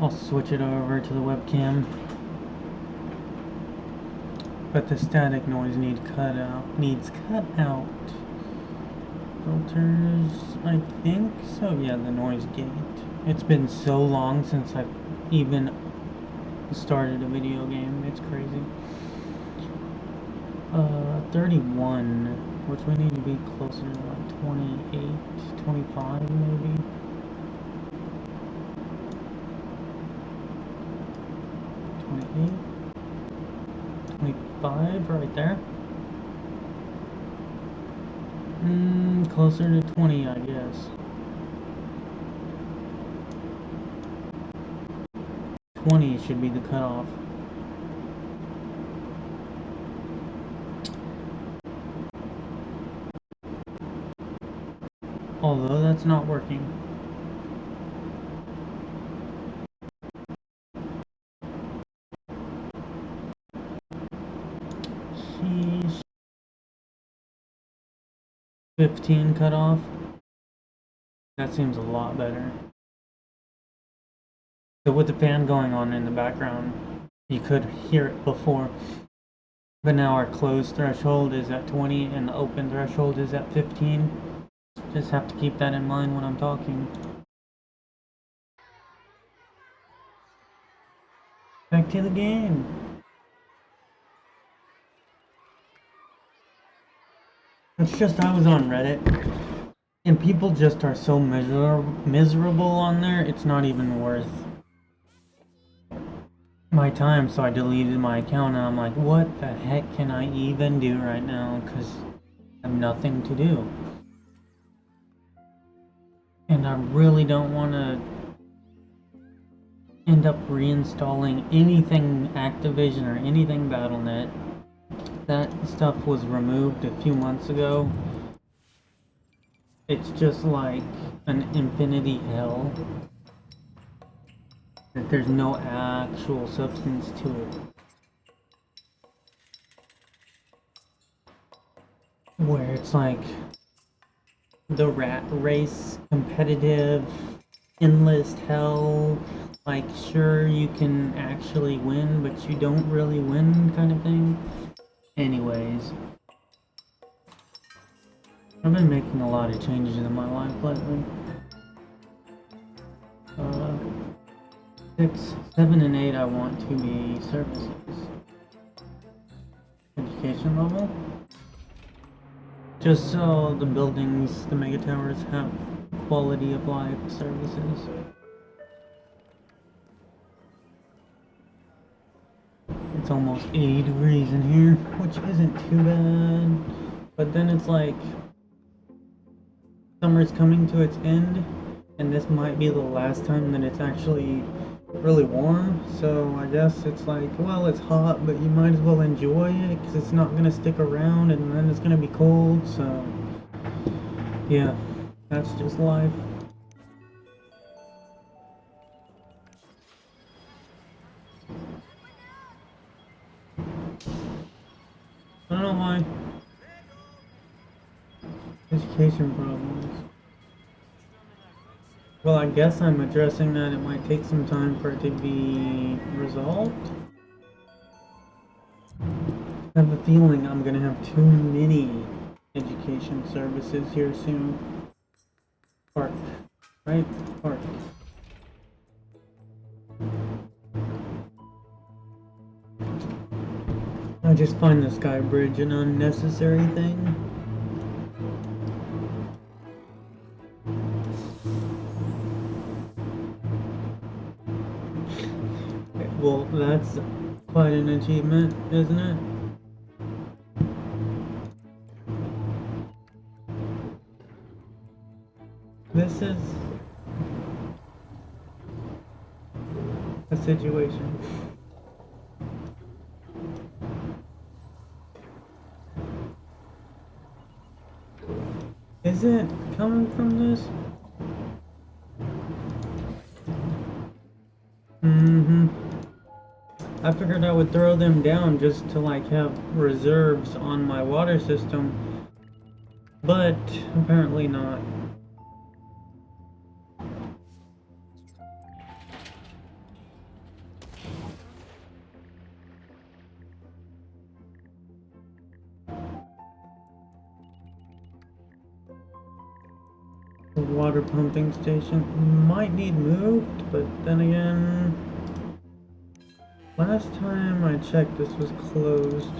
I'll switch it over to the webcam. But the static noise needs cut out. Filters, I think so. Yeah, the noise gate. It's been so long since I've even started a video game. It's crazy. 31, which we need to be closer to like 28, 25 maybe. 28, 25 right there. Closer to 20, I guess. 20 should be the cutoff. Although that's not working. Sheesh. 15 cutoff. That seems a lot better. So with the fan going on in the background, you could hear it before. But now our closed threshold is at 20 and the open threshold is at 15. Just have to keep that in mind when I'm talking. Back to the game. It's just I was on Reddit and people just are so miserable on there, it's not even worth my time, so I deleted my account and I'm like, what the heck can I even do right now? Because I have nothing to do. And I really don't want to end up reinstalling anything Activision or anything Battle.net. That stuff was removed a few months ago. It's just like an infinity hell. That there's no actual substance to it. Where it's like the rat race, competitive, endless hell, like sure you can actually win, but you don't really win kind of thing. Anyways, I've been making a lot of changes in my life lately. 6, 7, and 8 I want to be services. Education level. Just so the buildings, the mega towers have quality of life services. It's almost 80 degrees in here, which isn't too bad. But then it's like summer's coming to its end, and this might be the last time that it's actually really warm, so I guess it's like, well, it's hot, but you might as well enjoy it because it's not going to stick around and then it's going to be cold, so yeah, that's just life. I don't know why. Education problems. Well, I guess I'm addressing that. It might take some time for it to be resolved. I have a feeling I'm gonna have too many education services here soon. Park, right? Park. I just find the sky bridge an unnecessary thing. Well, that's quite an achievement, isn't it? This is a situation. Is it coming from this? I figured I would throw them down just to like have reserves on my water system, but apparently not. The water pumping station might need moved, but then again, last time I checked this was closed.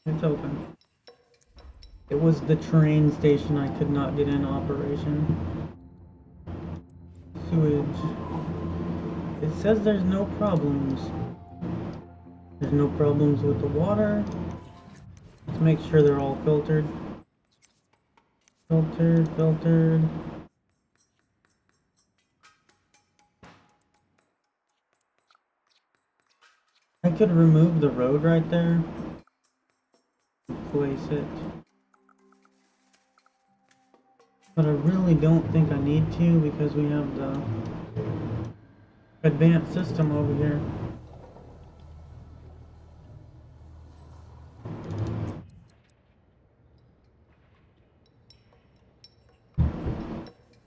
It's open. It was the train station I could not get in operation. Sewage. It says there's no problems. There's no problems with the water. Let's make sure they're all filtered. Filtered. I could remove the road right there. Place it. But I really don't think I need to because we have the advanced system over here.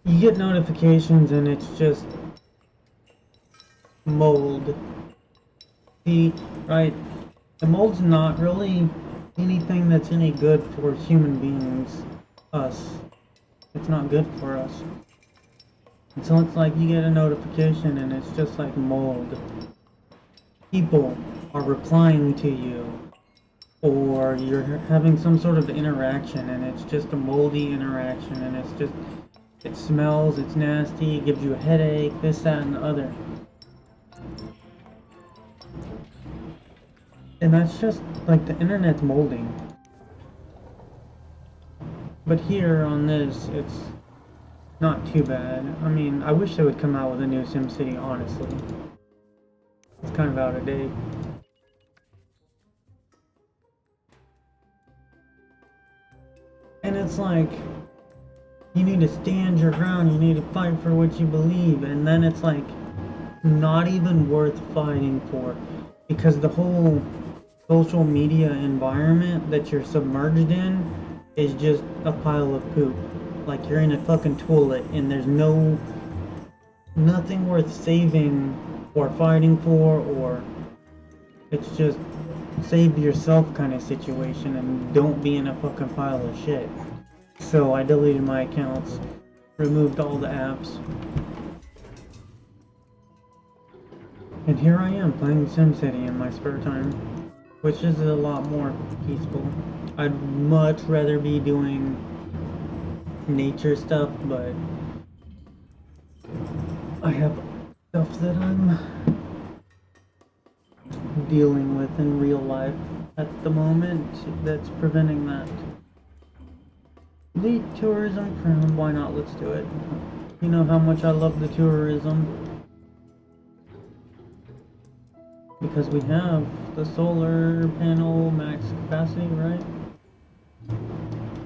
You get notifications and it's just mold. See, right, the mold's not really anything that's any good for human beings, us. It's not good for us. And so it's like you get a notification and it's just like mold. People are replying to you, or you're having some sort of interaction and it's just a moldy interaction and it's just, it smells, it's nasty, it gives you a headache, this, that, and the other. And that's just like the internet's molding. But here on this, it's not too bad. I mean, I wish they would come out with a new SimCity, honestly. It's kind of out of date. And it's like, you need to stand your ground, you need to fight for what you believe, and then it's like, not even worth fighting for. Because the whole social media environment that you're submerged in is just a pile of poop. Like you're in a fucking toilet and there's nothing worth saving or fighting for, or it's just save yourself kind of situation and don't be in a fucking pile of shit. So I deleted my accounts, removed all the apps. And here I am playing SimCity in my spare time, which is a lot more peaceful. I'd much rather be doing nature stuff, but I have stuff that I'm dealing with in real life at the moment that's preventing that. The tourism crown, why not? Let's do it. You know how much I love the tourism. Because we have the solar panel max capacity, right?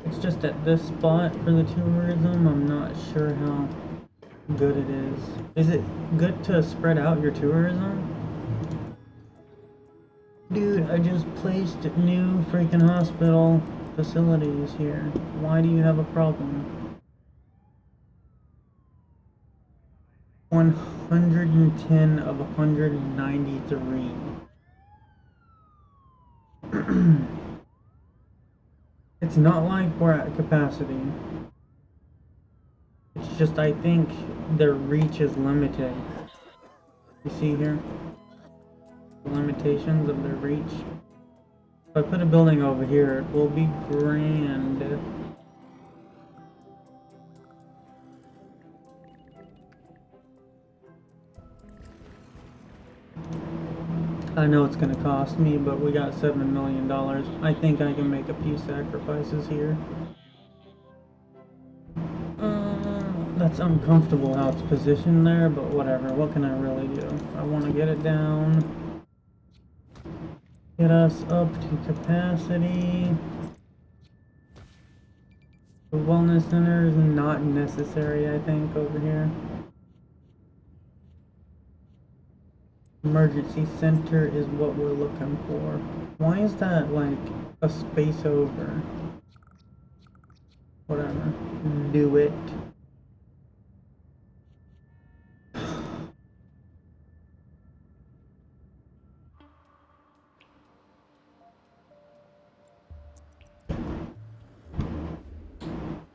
It's just at this spot for the tourism, I'm not sure how good it is. Is it good to spread out your tourism? Dude, I just placed new freaking hospital facilities here. Why do you have a problem? 110 of 193. It's not like we're at capacity. It's just I think their reach is limited. You see here? The limitations of their reach. If I put a building over here, it will be grand. I know it's gonna cost me, but we got $7 million. I think I can make a few sacrifices here. That's uncomfortable how it's positioned there, but whatever. What can I really do? I want to get it down. Get us up to capacity. The wellness center is not necessary, I think, over here. Emergency center is what we're looking for. Why is that like a space over? Whatever. Do it.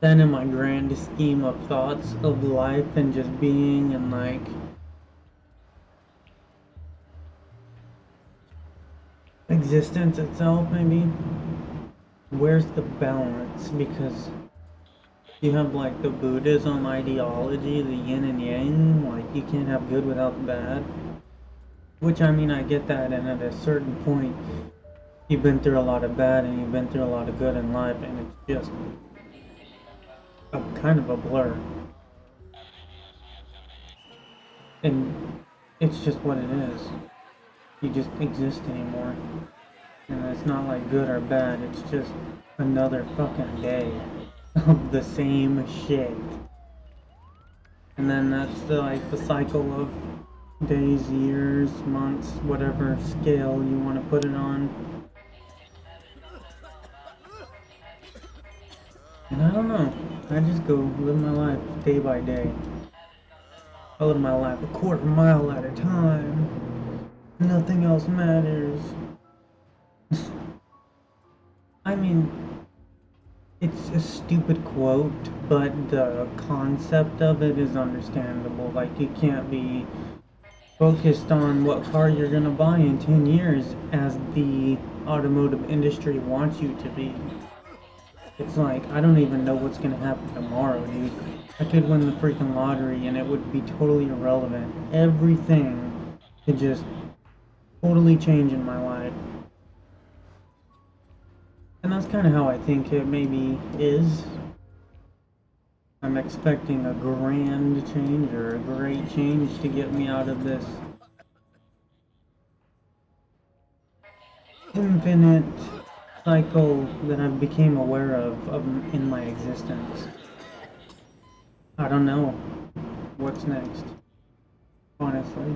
then in my grand scheme of thoughts of life and just being and like existence itself, maybe, where's the balance? Because you have like the Buddhism ideology, the yin and yang, like you can't have good without the bad. Which I mean, I get that, and at a certain point, you've been through a lot of bad and you've been through a lot of good in life, and it's just a kind of a blur. And it's just what it is. You just exist anymore. And it's not like good or bad, it's just another fucking day of the same shit. And then that's the cycle of days, years, months, whatever scale you want to put it on. And I don't know, I just go live my life day by day. I live my life a quarter mile at a time. Nothing else matters. I mean, it's a stupid quote, but the concept of it is understandable. Like, you can't be focused on what car you're gonna buy in 10 years as the automotive industry wants you to be. It's like, I don't even know what's gonna happen tomorrow, dude. I could win the freaking lottery and it would be totally irrelevant. Everything could just totally change in my life. And that's kind of how I think it maybe is. I'm expecting a grand change or a great change to get me out of this infinite cycle that I've became aware of in my existence. I don't know what's next, honestly.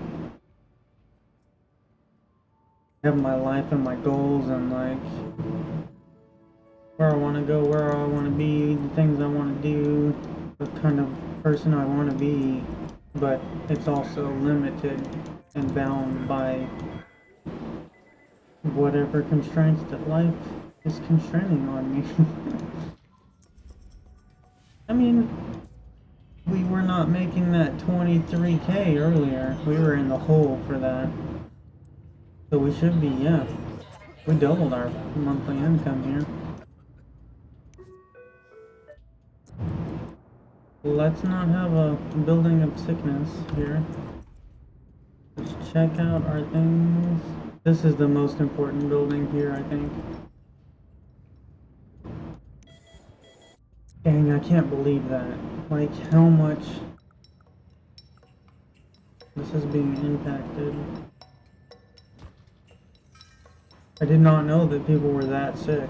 I have my life and my goals and like where I want to go, where I want to be, the things I want to do, the kind of person I want to be, but it's also limited and bound by whatever constraints that life is constraining on me. I mean, we were not making that 23K earlier. We were in the hole for that. So we should be, yeah. We doubled our monthly income here. Let's not have a building of sickness here. Let's check out our things. This is the most important building here, I think. Dang, I can't believe that. Like, how much this is being impacted. I did not know that people were that sick.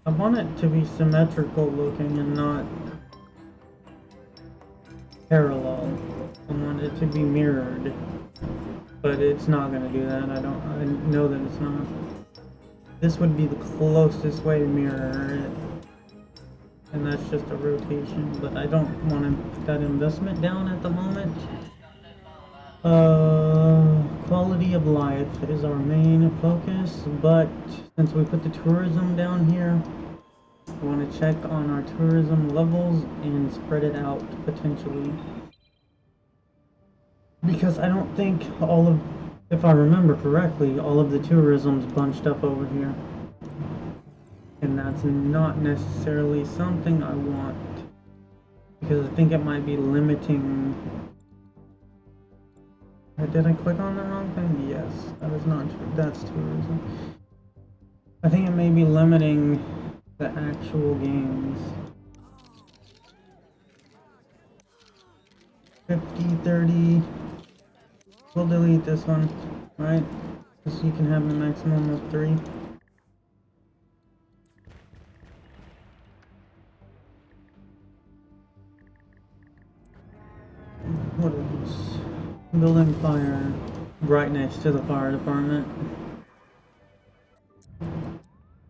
I want it to be symmetrical looking and not parallel. I want it to be mirrored. But it's not gonna do that. I know that it's not. This would be the closest way to mirror it. And that's just a rotation, but I don't want to put that investment down at the moment. Quality of life is our main focus, but since we put the tourism down here, we want to check on our tourism levels and spread it out potentially. Because I don't think all of, if I remember correctly, all of the tourism's bunched up over here. And that's not necessarily something I want. Because I think it might be limiting. Did I click on the wrong thing? Yes, that is not true. That's tourism. I think it may be limiting the actual games. 50, 30. We'll delete this one, right? So you can have a maximum of 3. What is this? Building fire right next to the fire department.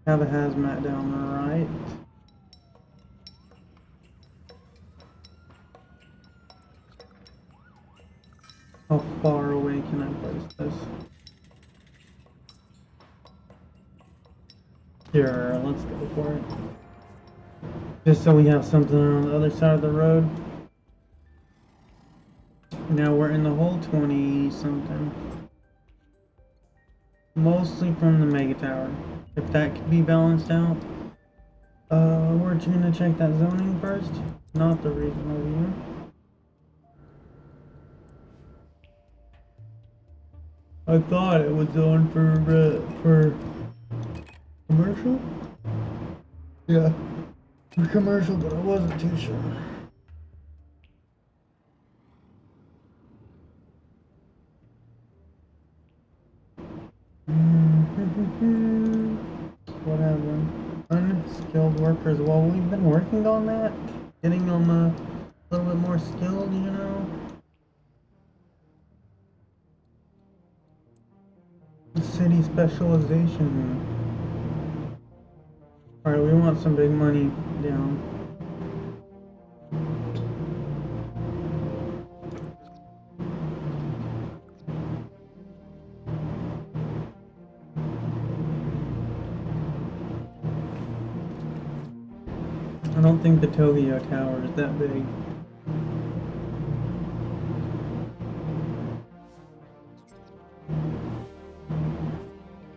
Have a hazmat down the right. How far away can I place this? Sure, let's go for it. Just so we have something on the other side of the road. Now we're in the whole 20 something. Mostly from the mega tower. If that could be balanced out. We're gonna check that zoning first, not the regional view. I thought it was on for commercial. Yeah, for commercial, but I wasn't too sure. What happened? Unskilled workers. Well, we've been working on that, getting them a little bit more skilled, you know. City specialization. Alright, we want some big money down. I don't think the Tokyo Tower is that big.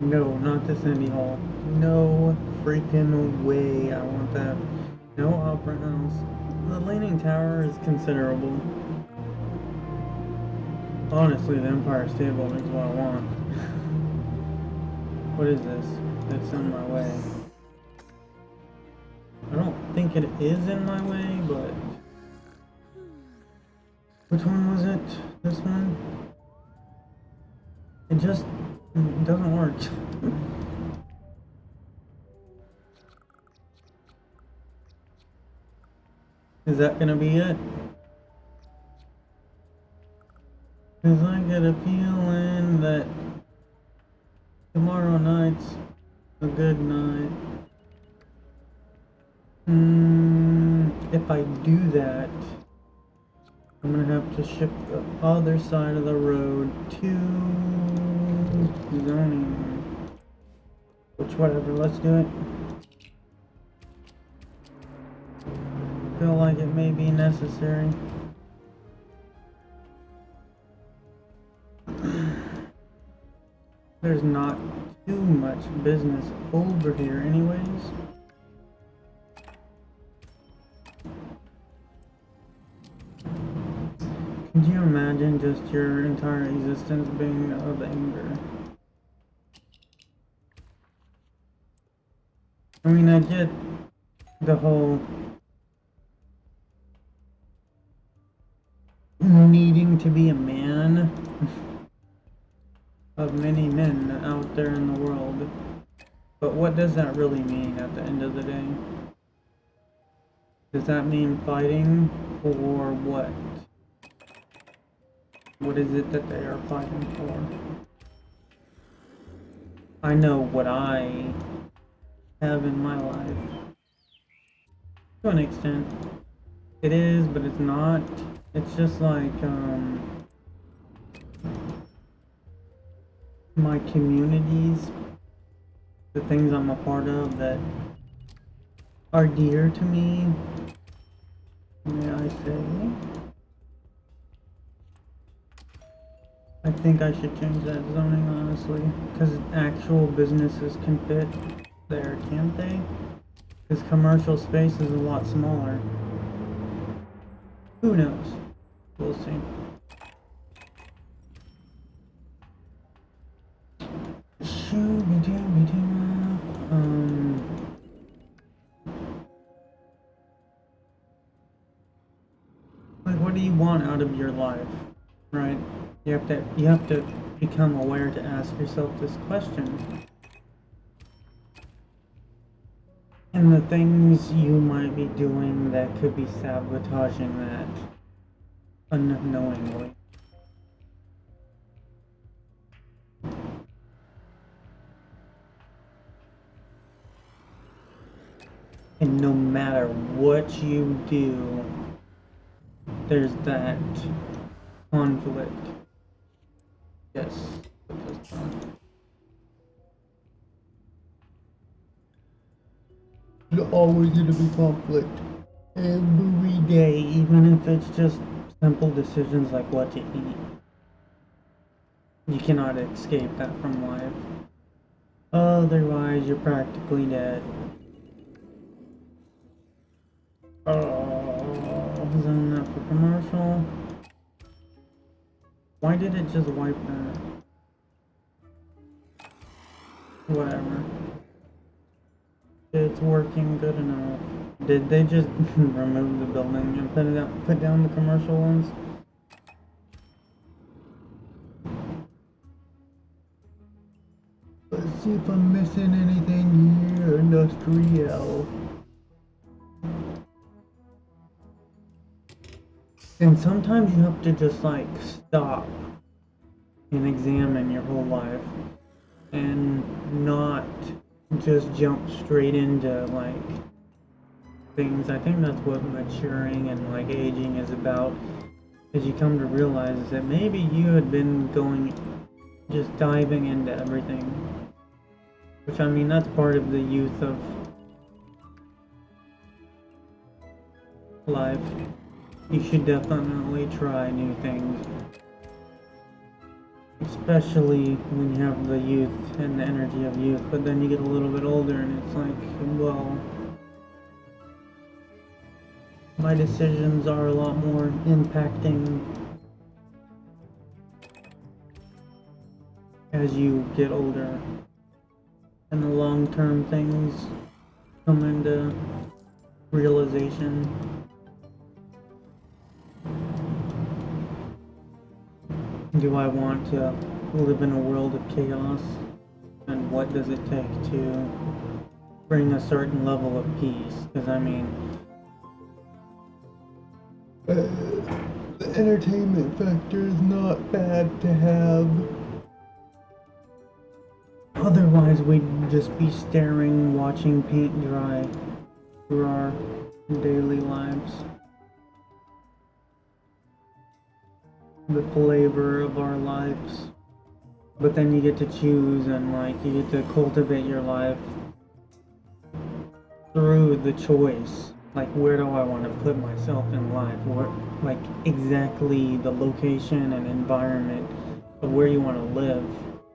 No, not the Cindy Hall. No freaking way I want that. No Opera House. The Leaning Tower is considerable. Honestly, the Empire State Building is what I want. What is this? That's in my way. I don't think it is in my way, but... Which one was it? This one? It just doesn't work. Is that gonna be it? Cause I get a feeling that tomorrow night's a good night. If I do that, I'm gonna have to shift the other side of the road to zoning. Which, whatever, let's do it. Feel like it may be necessary. There's not too much business over here anyways. Could you imagine just your entire existence being of anger? I mean, I get the whole needing to be a man of many men out there in the world, but what does that really mean at the end of the day? Does that mean fighting for what? What is it that they are fighting for? I know what I have in my life. To an extent. It is, but it's not. It's just like, my communities, the things I'm a part of that are dear to me, may I say. I think I should change that zoning, honestly, because actual businesses can fit there, can't they? Because commercial space is a lot smaller. Who knows? We'll see. Like, what do you want out of your life, right? You have to become aware to ask yourself this question. And the things you might be doing that could be sabotaging that unknowingly. And no matter what you do, there's that conflict. Yes, put this on. always gonna be conflict. Every day, even if it's just simple decisions like what to eat. You cannot escape that from life. Otherwise, you're practically dead. Zone that for commercial. Why did it just wipe that? Whatever. It's working good enough. Did they just remove the building and put down the commercial ones? Let's see if I'm missing anything here. Industrial. And sometimes you have to just like stop and examine your whole life and not just jump straight into like things. I think that's what maturing and like aging is about, is you come to realize that maybe you had been going just diving into everything, which I mean that's part of the youth of life. You should definitely try new things, especially when you have the youth and the energy of youth, but then you get a little bit older and it's like, well, my decisions are a lot more impacting as you get older, and the long-term things come into realization. Do I want to live in a world of chaos? And what does it take to bring a certain level of peace? Because I mean, the entertainment factor is not bad to have. Otherwise, we'd just be staring, watching paint dry through our daily lives. The flavor of our lives. But then you get to choose and like you get to cultivate your life through the choice. Like, where do I want to put myself in life? What, like, exactly the location and environment of where you want to live.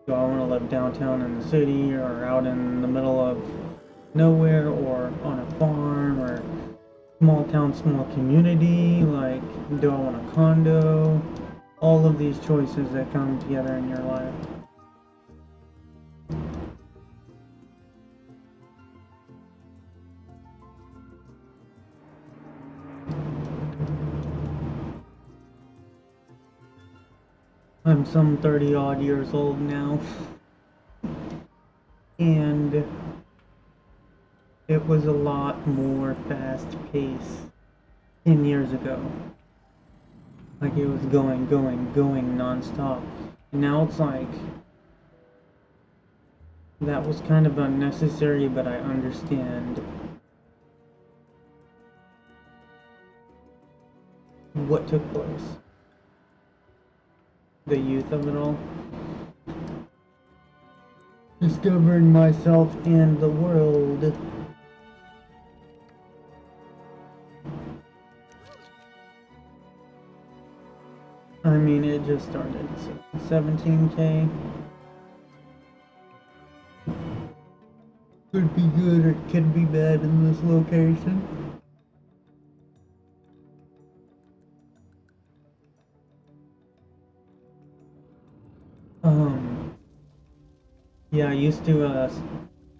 Do I want to live downtown in the city, or out in the middle of nowhere, or on a farm, or small town, small community? Like, do I want a condo? All of these choices that come together in your life. I'm some 30 odd years old now, and it was a lot more fast paced 10 years ago. Like, it was going non-stop. And now it's like, that was kind of unnecessary, but I understand what took place. The youth of it all. Discovering myself and the world. I mean, it just started. So 17K. Could be good or it could be bad in this location. Yeah, I used to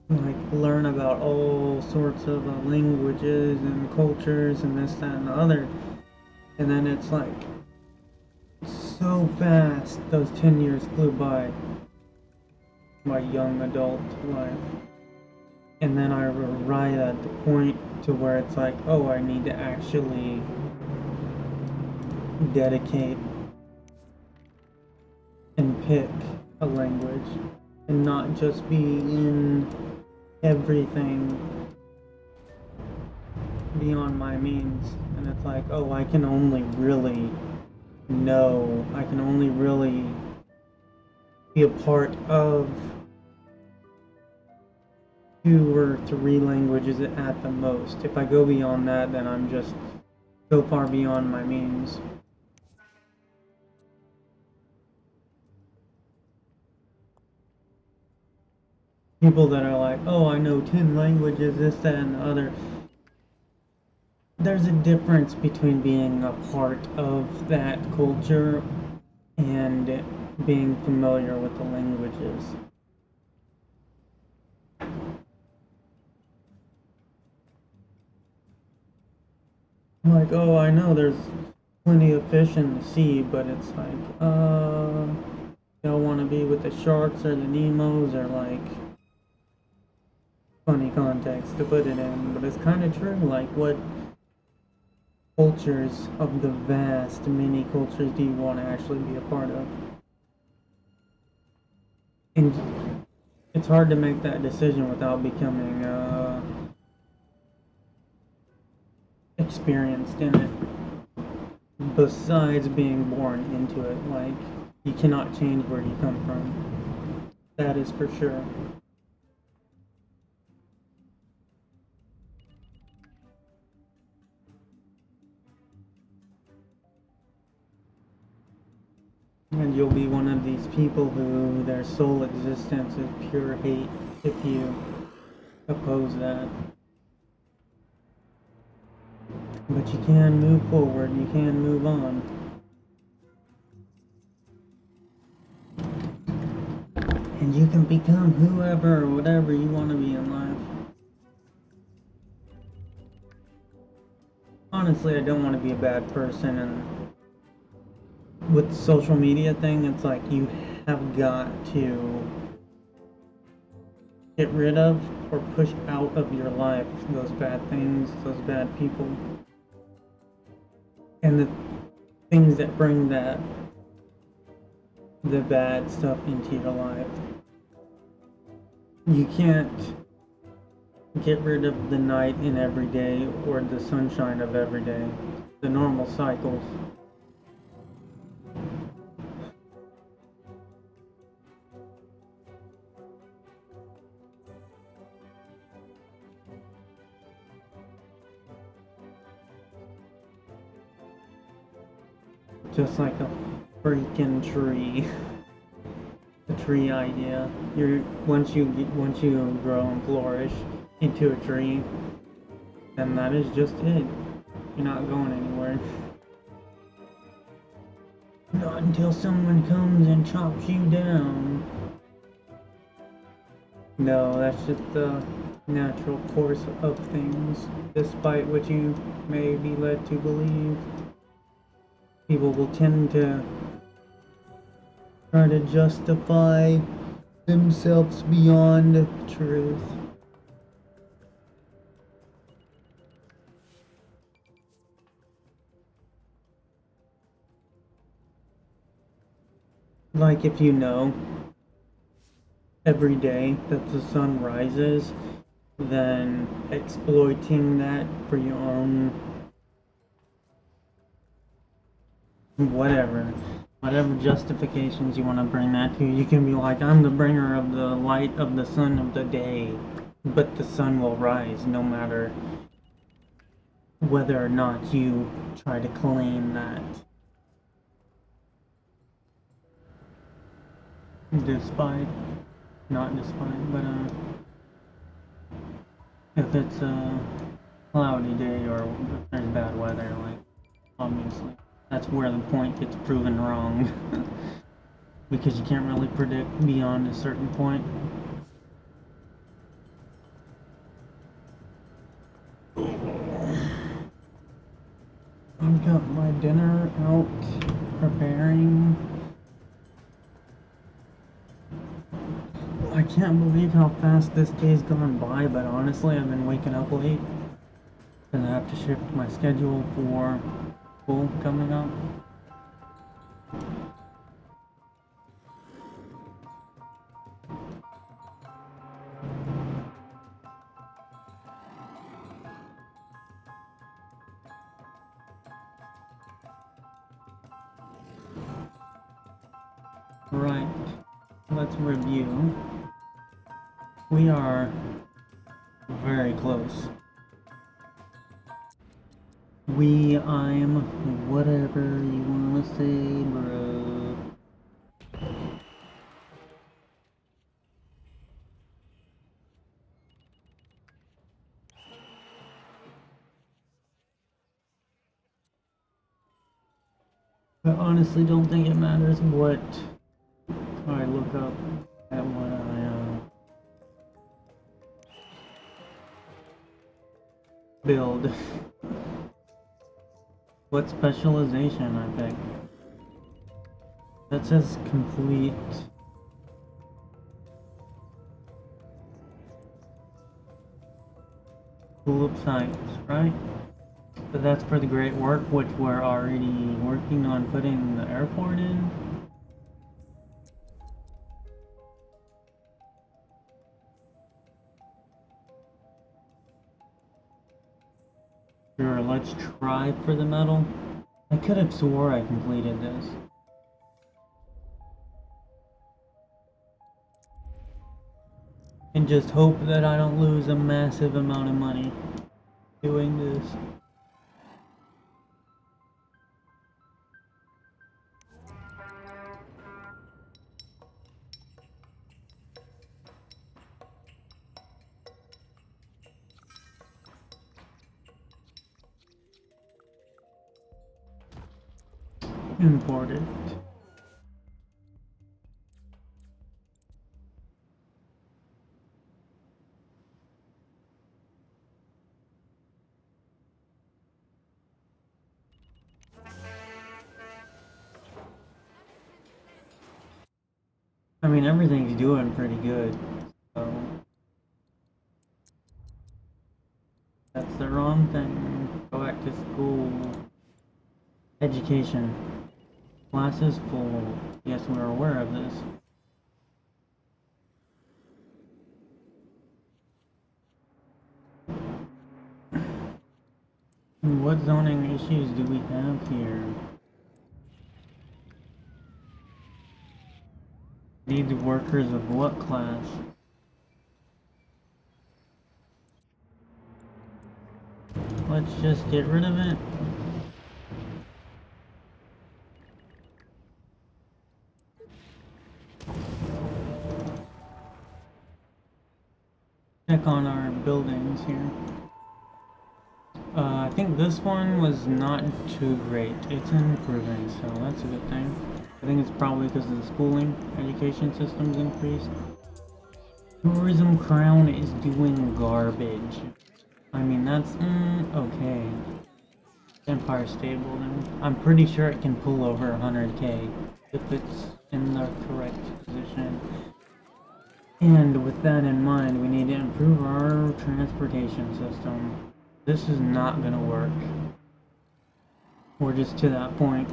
like learn about all sorts of languages and cultures and this, that, and the other, and then it's like so fast. Those 10 years flew by. My young adult life, and then I arrive at the point to where it's like, oh, I need to actually dedicate and pick a language and not just be in everything beyond my means. And it's like, oh, I can only really be a part of 2 or 3 languages at the most. If I go beyond that, then I'm just so far beyond my means. People that are like, oh, I know 10 languages, this, that, and the other. There's a difference between being a part of that culture and being familiar with the languages. Like, oh, I know there's plenty of fish in the sea, but it's like, don't want to be with the sharks or the Nemos, or like, funny context to put it in, but it's kind of true. Like, what cultures of the vast many cultures do you want to actually be a part of? And it's hard to make that decision without becoming experienced in it. Besides being born into it, like, you cannot change where you come from. That is for sure. And you'll be one of these people who their sole existence is pure hate if you oppose that. But you can move forward, you can move on. And you can become whoever or whatever you want to be in life. Honestly, I don't want to be a bad person, and with the social media thing, it's like you have got to get rid of or push out of your life those bad things, those bad people, and the things that bring the bad stuff into your life. You can't get rid of the night in every day or the sunshine of every day, the normal cycles. Just like a freaking tree. The tree idea. Once you grow and flourish into a tree, then that is just it. You're not going anywhere. Not until someone comes and chops you down. No, that's just the natural course of things, despite what you may be led to believe. People will tend to try to justify themselves beyond truth. Like, if you know every day that the sun rises, then exploiting that for your own whatever justifications you want to bring that to. You can be like, I'm the bringer of the light of the sun of the day, but the sun will rise no matter whether or not you try to claim that. Not despite, but if it's a cloudy day or if there's bad weather, like, obviously that's where the point gets proven wrong. Because you can't really predict beyond a certain point. I've got my dinner out preparing. I can't believe how fast this day's gone by, but honestly, I've been waking up late. And I have to shift my schedule for school coming up. Right, let's review. We are Very close. I'm, whatever you wanna say, bro. I honestly don't think it matters what I look up at what I build. What specialization I pick. That says complete. School of Science, right? But that's for the great work which we're already working on putting the airport in. Sure, let's try for the medal. I could have swore I completed this. And just hope that I don't lose a massive amount of money doing this. Important. I mean, everything's doing pretty good, so that's the wrong thing. Go back to school. Education. Class is full. Yes, we're aware of this. What zoning issues do we have here? Needs workers of what class? Let's just get rid of it. Check on our buildings here. I think this one was not too great. It's improving, so that's a good thing. I think it's probably because of the schooling, education system's increased. Tourism Crown is doing garbage. I mean, that's, okay. Empire Stable, then. I'm pretty sure it can pull over 100k if it's in the correct position. And with that in mind, we need to improve our transportation system. This is not gonna work. We're just to that point.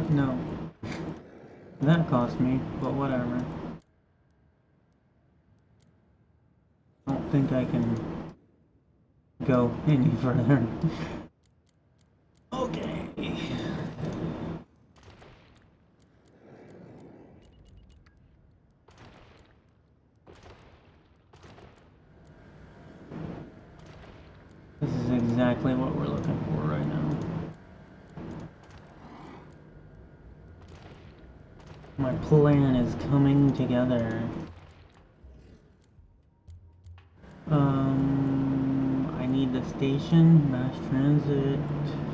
No. That cost me, but whatever. I don't think I can go any further. Okay. This is exactly what we're looking for right now. My plan is coming together. I need the station, mass transit,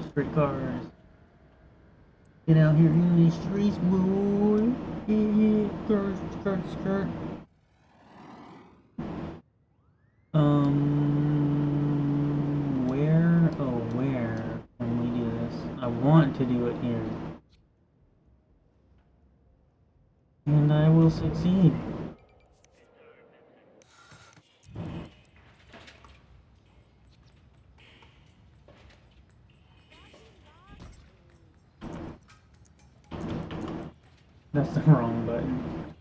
streetcars. Get out here in the streets, boy. Yeah, skirt. Where can we do this? I want to do it here. And I will succeed. That's the wrong button.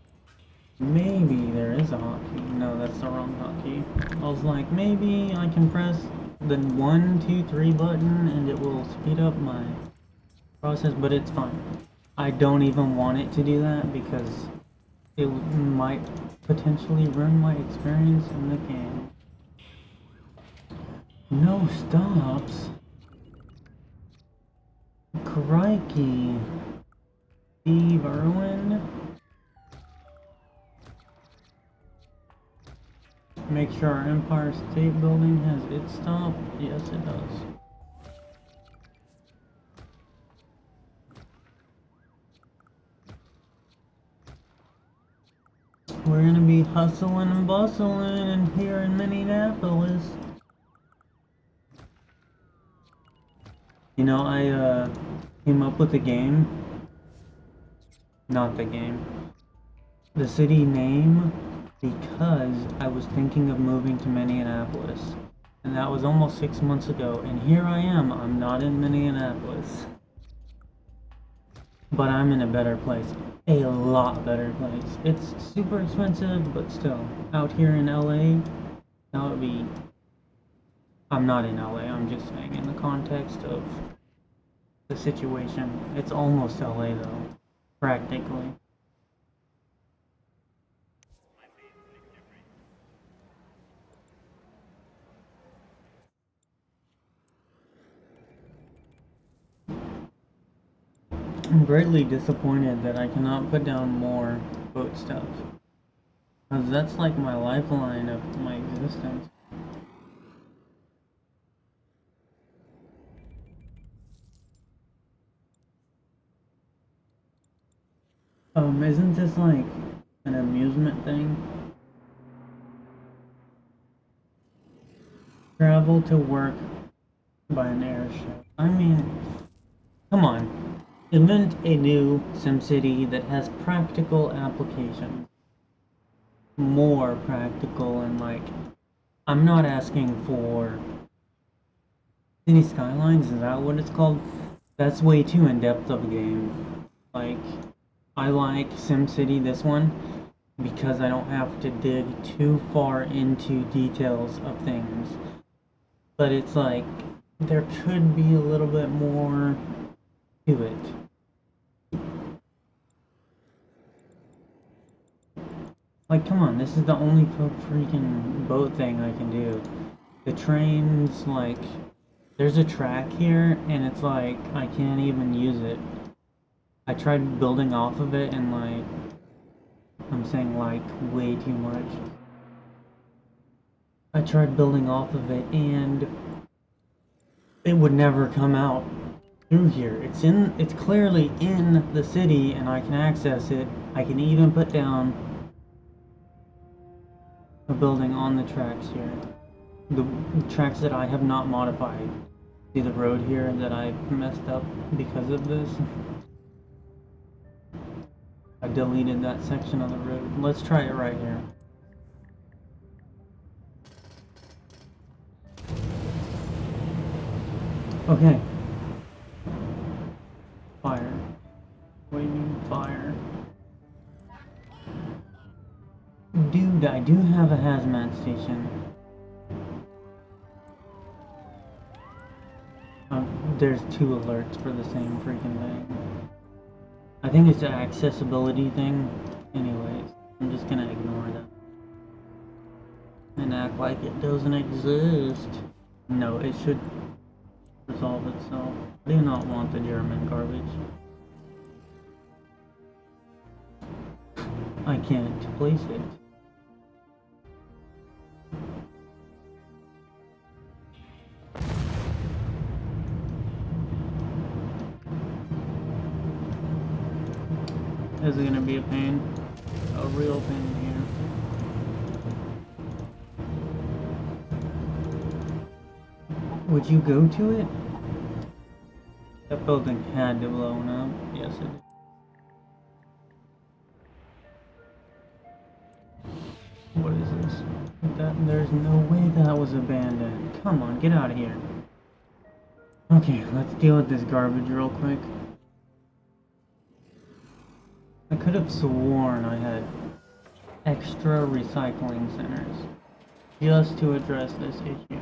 Maybe there is a hotkey. No, that's the wrong hotkey. I was like, maybe I can press the 1, 2, 3 button and it will speed up my process, but it's fine. I don't even want it to do that because it might potentially ruin my experience in the game. No stops. Crikey. Steve Irwin. Make sure our Empire State Building has its stop. Yes, it does. We're gonna be hustling and bustling and here in Minneapolis. You know, I came up with a game. Not the game. The city name because I was thinking of moving to Minneapolis. And that was almost 6 months ago. And here I am. I'm not in Minneapolis. But I'm in a better place. A lot better place. It's super expensive, but still. Out here in LA, that would be... I'm not in LA, I'm just saying in the context of the situation. It's almost LA though. Practically. I'm greatly disappointed that I cannot put down more boat stuff. Because that's like my lifeline of my existence. Isn't this like an amusement thing? Travel to work by an airship. I mean, come on. Invent a new SimCity that has practical application. More practical and like, I'm not asking for City Skylines, is that what it's called? That's way too in-depth of a game. Like, I like SimCity, this one, because I don't have to dig too far into details of things. But it's like, there could be a little bit more to it. Like, come on, this is the only freaking boat thing I can do. The trains, like, there's a track here, and it's like, I can't even use it. I tried building off of it, and like, I'm saying like, way too much. I tried building off of it, and it would never come out through here. It's clearly in the city, and I can access it. I can even put down a building on the tracks here. The tracks that I have not modified. See the road here that I messed up because of this? I deleted that section of the road. Let's try it right here. Okay. Fire. Waiting fire. Dude, I do have a hazmat station. There's 2 alerts for the same freaking thing. I think it's an accessibility thing. Anyways, I'm just gonna ignore that. And act like it doesn't exist. No, it should resolve itself. I do not want the German garbage. I can't place it. This is gonna be a pain. A real pain here. Would you go to it? That building had to blow up. Yes, it did. What is this? There's no way that was abandoned. Come on, get out of here. Okay, let's deal with this garbage real quick. I could have sworn I had extra recycling centers just to address this issue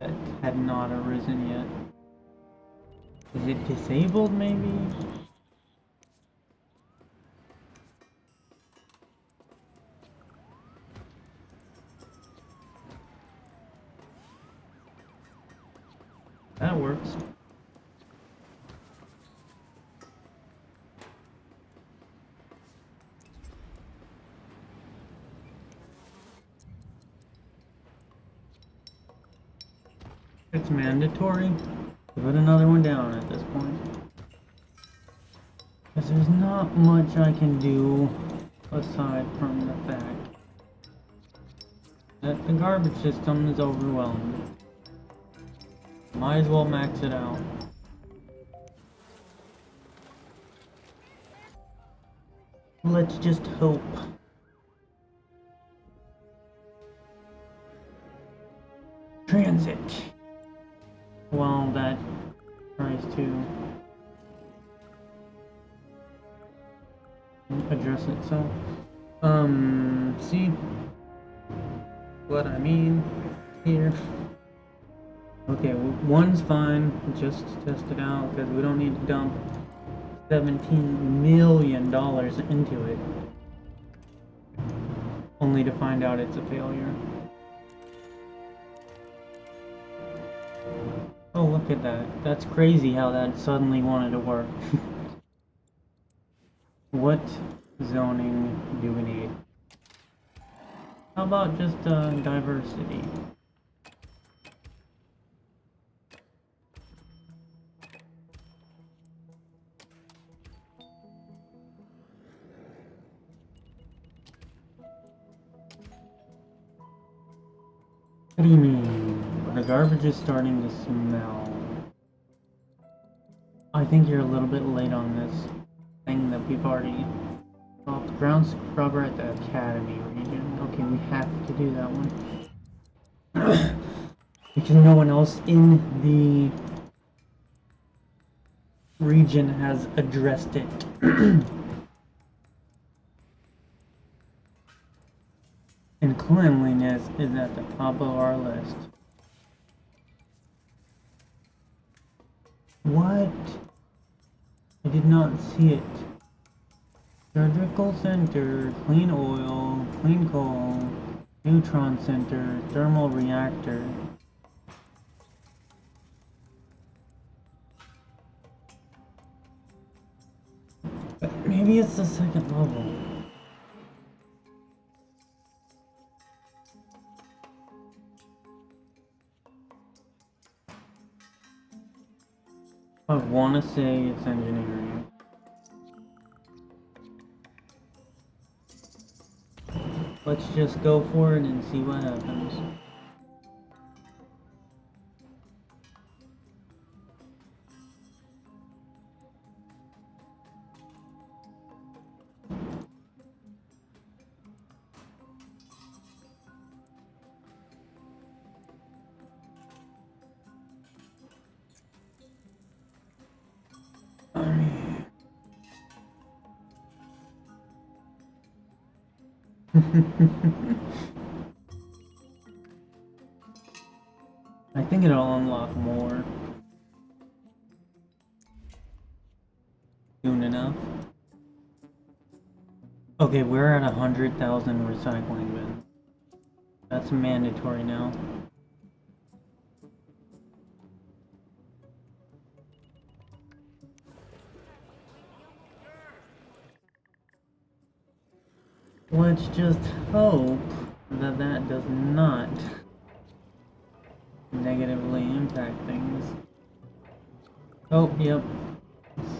that had not arisen yet. Is it disabled, maybe? That works. It's mandatory to put another one down at this point. Because there's not much I can do aside from the fact that the garbage system is overwhelmed. Might as well max it out. Let's just hope. Transit. Well, that tries to address itself. See what I mean here? Okay, one's fine. Just test it out because we don't need to dump $17 million into it, only to find out it's a failure. Oh, look at that. That's crazy how that suddenly wanted to work. What zoning do we need? How about just diversity? What do you mean? The garbage is starting to smell. I think you're a little bit late on this thing that we've already dropped. Ground scrubber at the Academy region. Okay, we have to do that one. Because no one else in the region has addressed it. And cleanliness is at the top of our list. What? I did not see it. Surgical center, clean oil, clean coal, neutron center, thermal reactor. Maybe it's the second level. I want to say it's engineering. Let's just go for it and see what happens. I think it'll unlock more soon enough. Okay, we're at 100,000 recycling bins. That's mandatory now. Let's just hope that that does not negatively impact things. Oh, yep.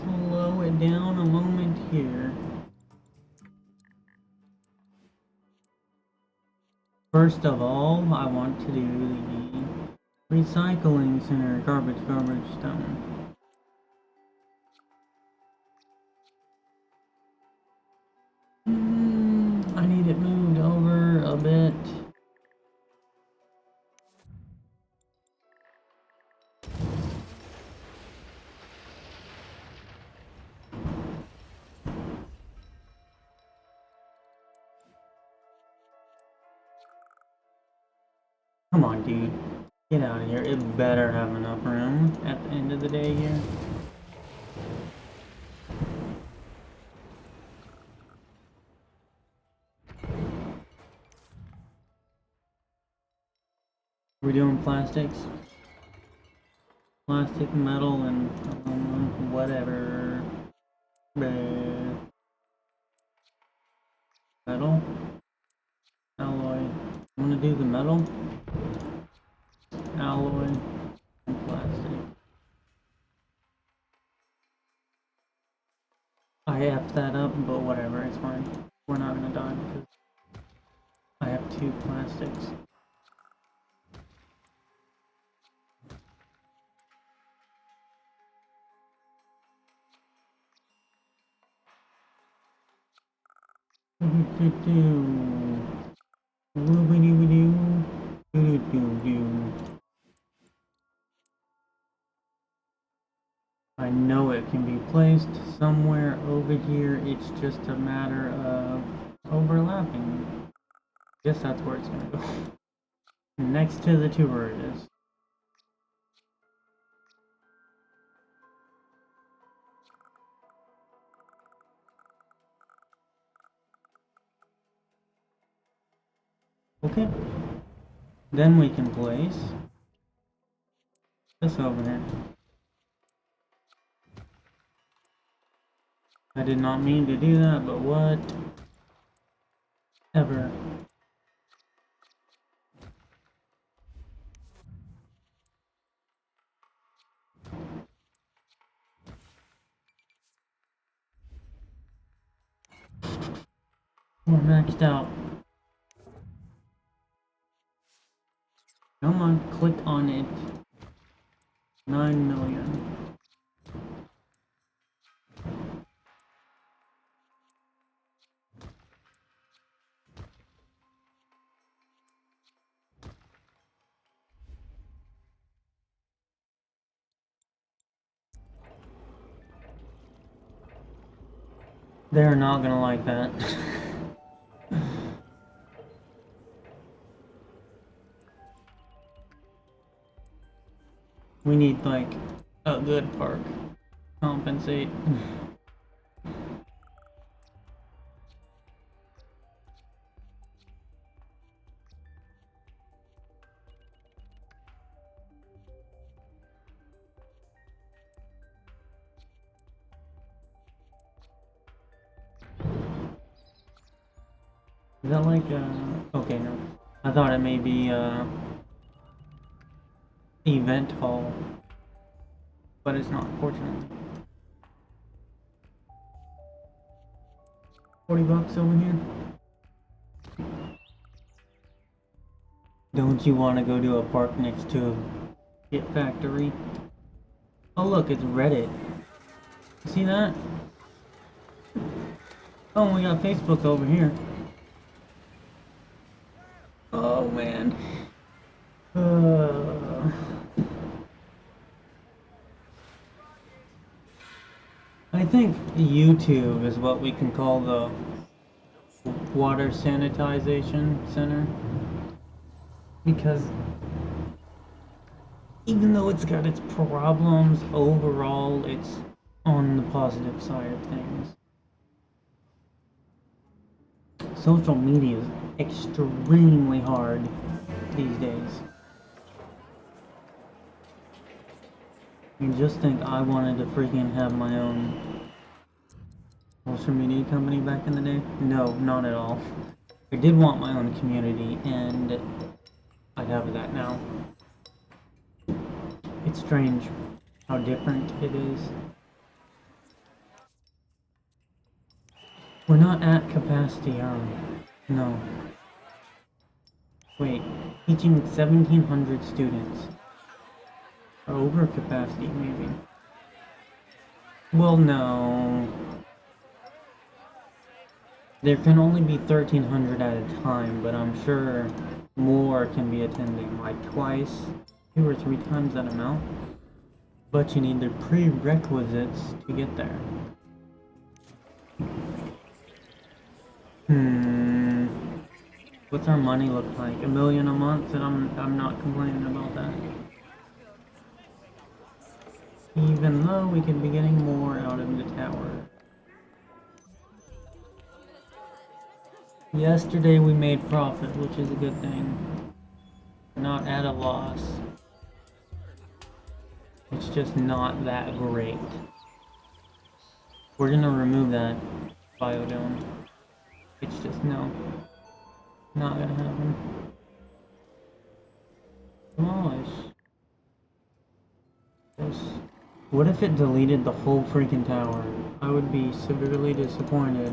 Slow it down a moment here. First of all, I want to do the recycling center, garbage stone. I need it moved over a bit. Come on, dude. Get out of here. It better have enough room at the end of the day here. We're doing plastics. Plastic, metal, and whatever. Metal? Alloy. I'm gonna do the metal. Alloy. And plastic. I effed that up, but whatever, it's fine. We're not gonna die because I have 2 plastics. I know it can be placed somewhere over here, it's just a matter of overlapping. Guess that's where it's gonna go. Next to the tuber it is. Okay. Then we can place this over here. I did not mean to do that, but what? Ever. We're maxed out. Come on, click on it. 9 million. They're not gonna like that. We need like a good park. Compensate. Is that like okay, no. I thought it may be event hall, but it's not, fortunately. $40 over here. Don't you want to go to a park next to a Hit Factory? Oh look, it's Reddit. See that? Oh, we got Facebook over here. Oh man. I think YouTube is what we can call the water sanitization center, because even though it's got its problems, overall it's on the positive side of things. Social media is extremely hard these days. And just think, I wanted to freaking have my own social media company back in the day. No, not at all. I did want my own community, and I have that now. It's strange how different it is. We're not at capacity, no. Wait, teaching 1,700 students. Or over capacity, maybe. Well, no. There can only be 1,300 at a time, but I'm sure more can be attending, like twice, 2 or 3 times that amount. But you need the prerequisites to get there. What's our money look like? $1 million a month, and I'm not complaining about that. Even though we could be getting more out of the tower. Yesterday we made profit, which is a good thing. Not at a loss. It's just not that great. We're gonna remove that biodome. It's just no. Not gonna happen. Demolish. Yes. What if it deleted the whole freaking tower? I would be severely disappointed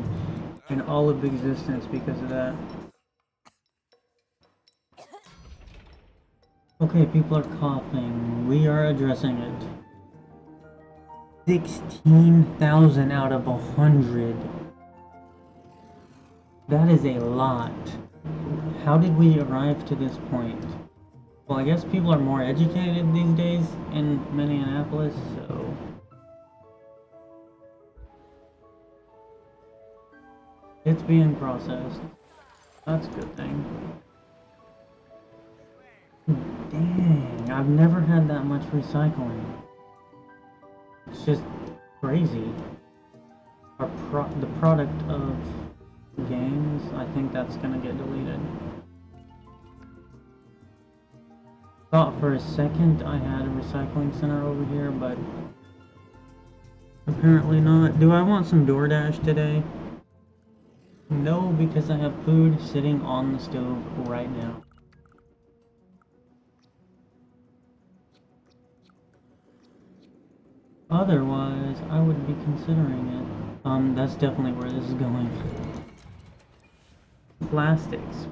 in all of existence because of that. Okay, people are coughing. We are addressing it. 16,000 out of 100. That is a lot. How did we arrive to this point? Well, I guess people are more educated these days in Minneapolis, so... It's being processed. That's a good thing. Dang, I've never had that much recycling. It's just crazy. The product of games, I think that's gonna get deleted. Thought for a second I had a recycling center over here, but apparently not. Do I want some DoorDash today? No, because I have food sitting on the stove right now. Otherwise, I would be considering it. That's definitely where this is going. Plastics.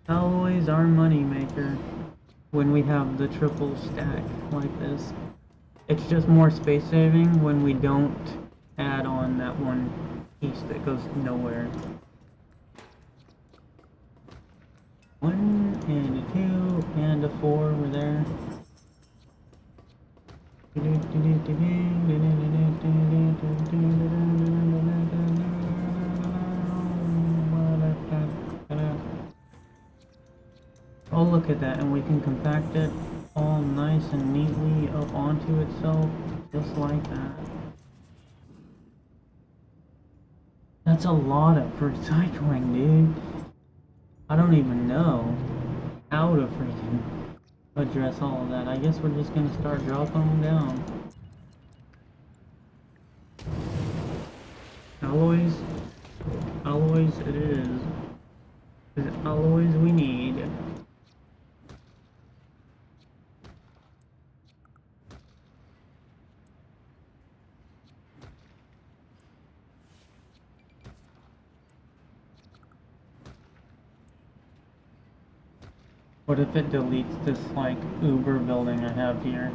Always our money maker when we have the triple stack like this. It's just more space saving when we don't add on that one piece that goes nowhere. 1 and a 2 and a 4 were there. Oh, look at that, and we can compact it all nice and neatly up onto itself, just like that. That's a lot of recycling, dude. I don't even know how to freaking address all of that. I guess we're just gonna start dropping them down. Alloys it is. Alloys we need. What if it deletes this, like, Uber building I have here?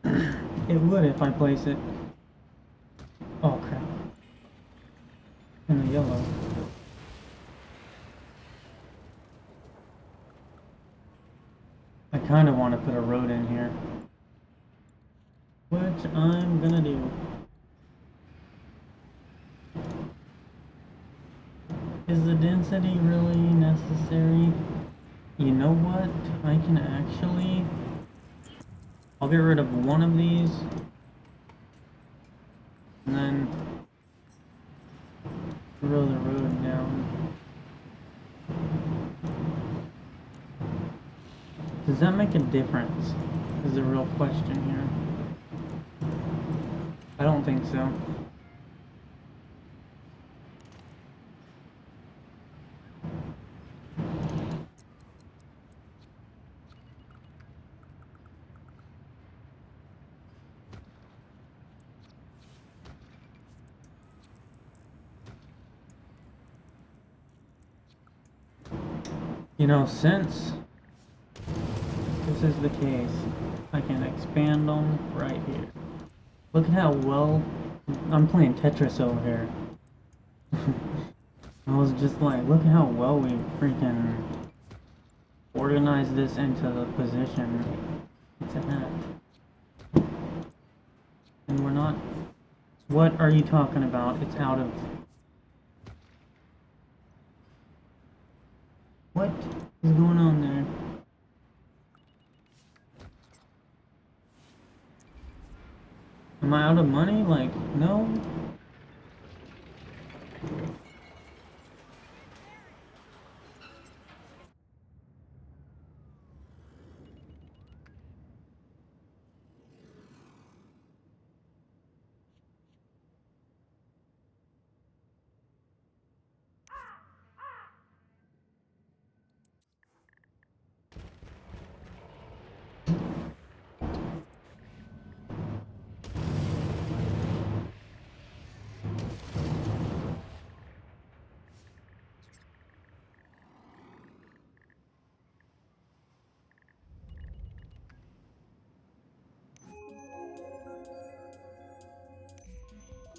It would if I place it... Oh, crap. In the yellow. I kind of want to put a road in here. Which I'm gonna do. Is the density really necessary? You know what? I can actually... I'll get rid of one of these. And then... throw the road down. Does that make a difference? Is the real question here. I don't think so. You know, since this is the case, I can expand them right here. Look at how well... I'm playing Tetris over here. I was just like, look at how well we freaking organized this into the position it's at. And we're not... What are you talking about? It's out of... What is going on there? Am I out of money? Like, no?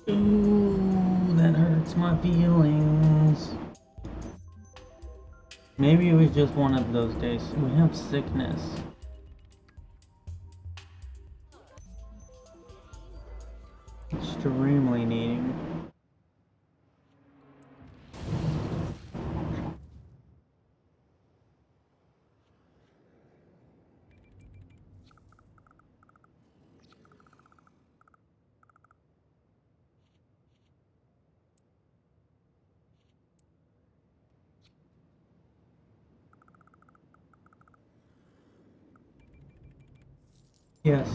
Ooh, that hurts my feelings. Maybe it was just one of those days. We have sickness. Extremely needing. Yes.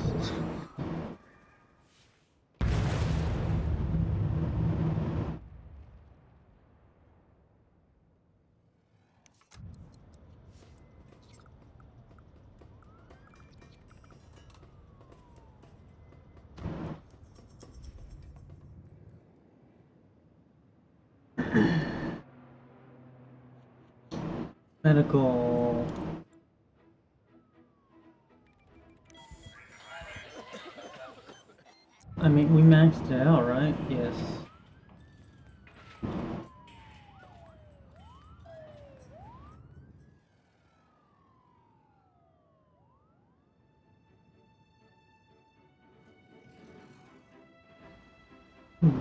Medical. I mean, we maxed it out, right? Yes.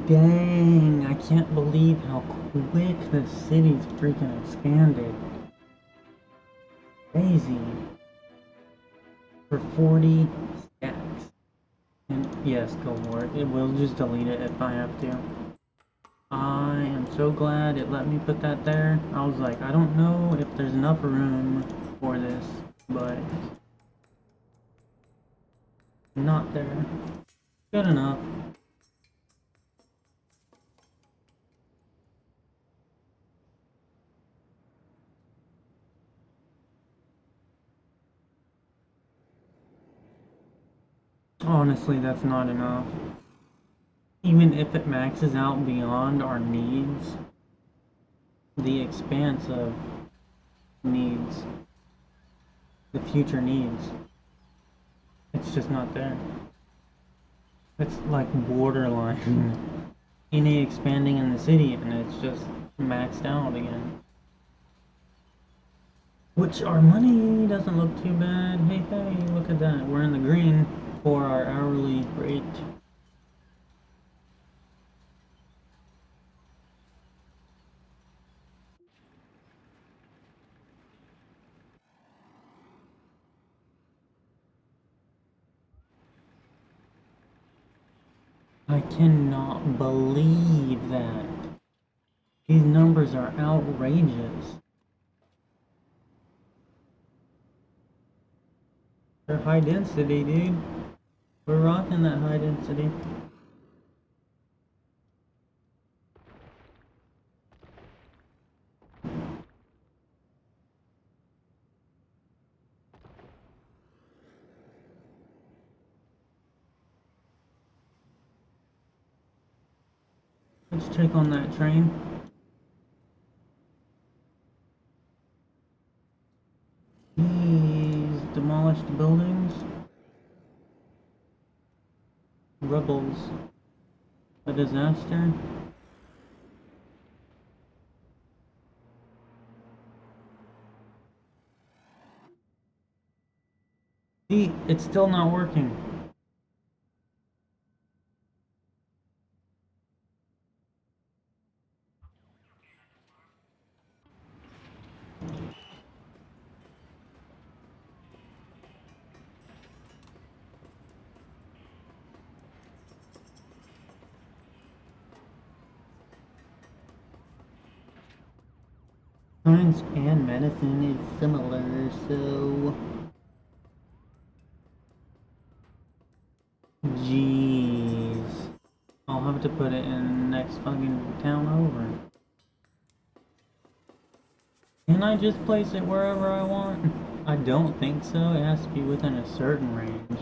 Dang, I can't believe how quick the city's freaking expanded. Crazy. For 40 stacks. And yes, go for it. It will just delete it if I have to. I am so glad it let me put that there. I was like, I don't know if there's enough room for this, but not there. Good enough. Honestly, that's not enough. Even if it maxes out beyond our needs, the expanse of needs, the future needs, it's just not there. It's like borderline any expanding in the city and it's just maxed out again. Which our money doesn't look too bad. Hey, hey, look at that. We're in the green for our hourly rate. I cannot believe that. These numbers are outrageous. They're high density, dude. We're rocking that high density. Let's check on that train. These demolished buildings. Rebels. A disaster. See, it's still not working. Science and medicine is similar, so... Jeez. I'll have to put it in the next fucking town over. Can I just place it wherever I want? I don't think so. It has to be within a certain range.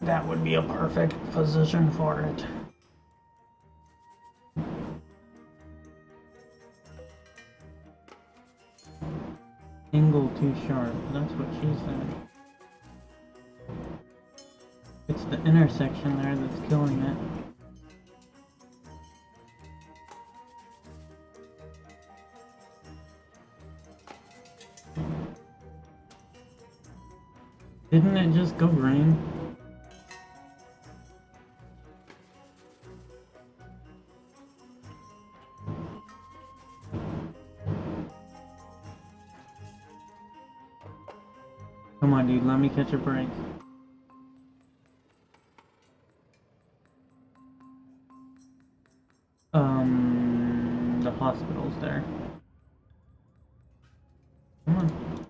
That would be a perfect position for it. Angle too sharp. That's what she said. It's the intersection there that's killing it. Didn't it just go green? Come on, dude, let me catch a break. The hospital's there. Come on.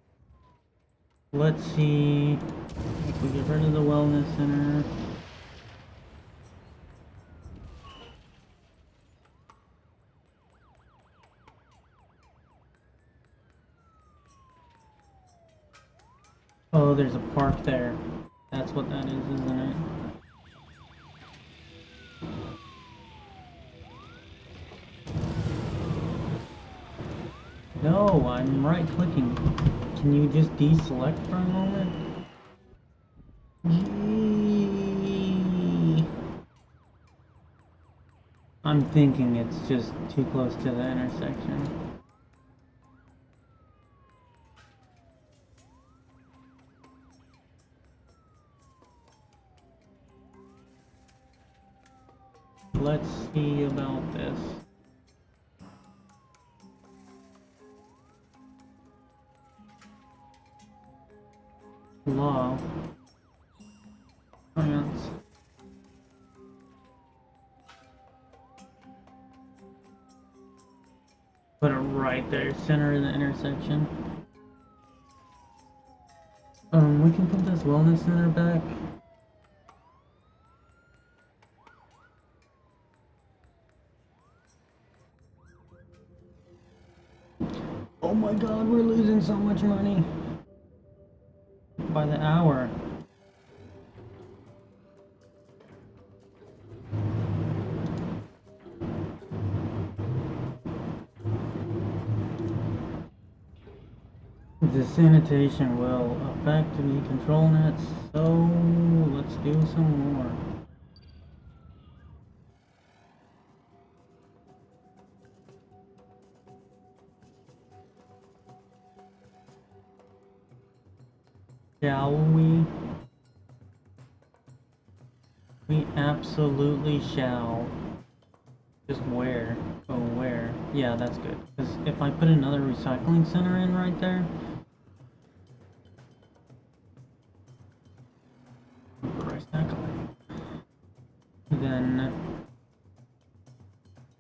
Let's see if we get rid of the wellness center. Oh, there's a park there. That's what that is, isn't it? No, I'm right-clicking. Can you just deselect for a moment? Gee. I'm thinking it's just too close to the intersection. Let's see about this. Law. France. Put it right there, center of the intersection. We can put this wellness center back. Oh my god, we're losing so much money. By the hour. The sanitation will affect the control nets, so let's do some more. Shall we? We absolutely shall. Just where? Oh, where? Yeah, that's good. Because if I put another recycling center in right there... Recycling. Then...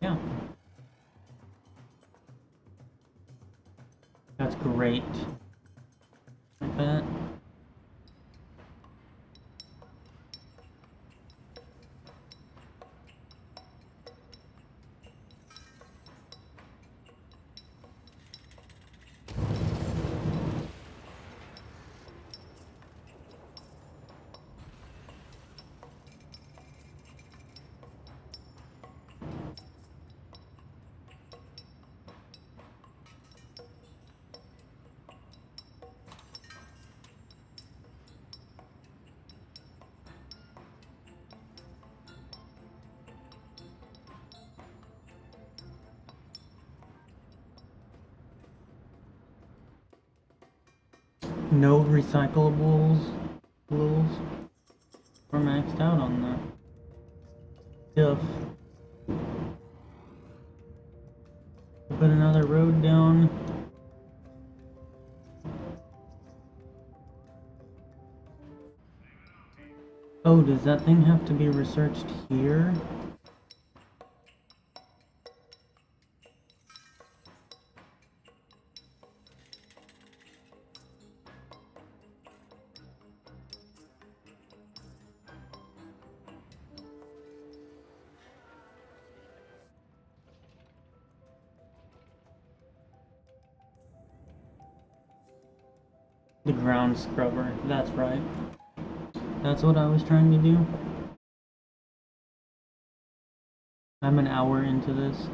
yeah. That's great. Like that. No recyclables rules are maxed out on that. If put another road down. Oh, does that thing have to be researched here? The ground scrubber, that's right. That's what I was trying to do. I'm an hour into this.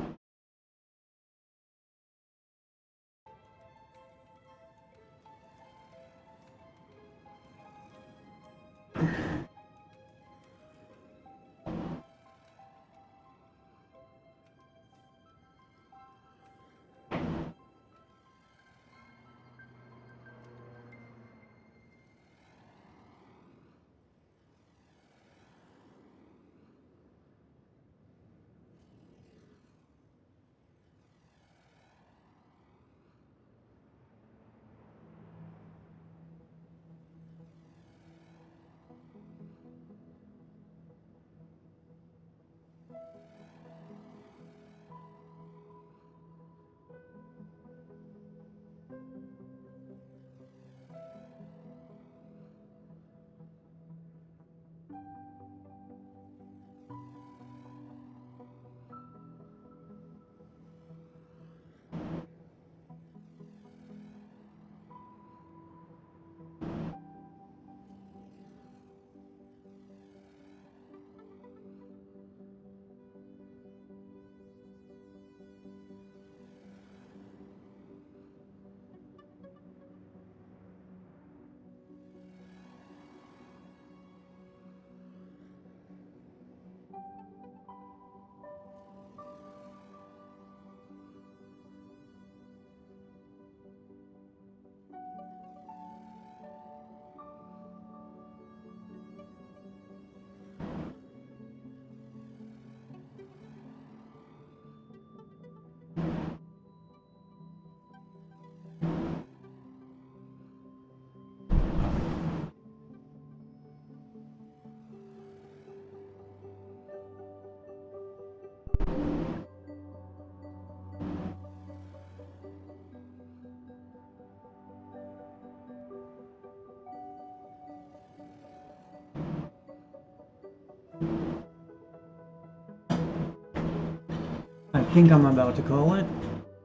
I think I'm about to call it,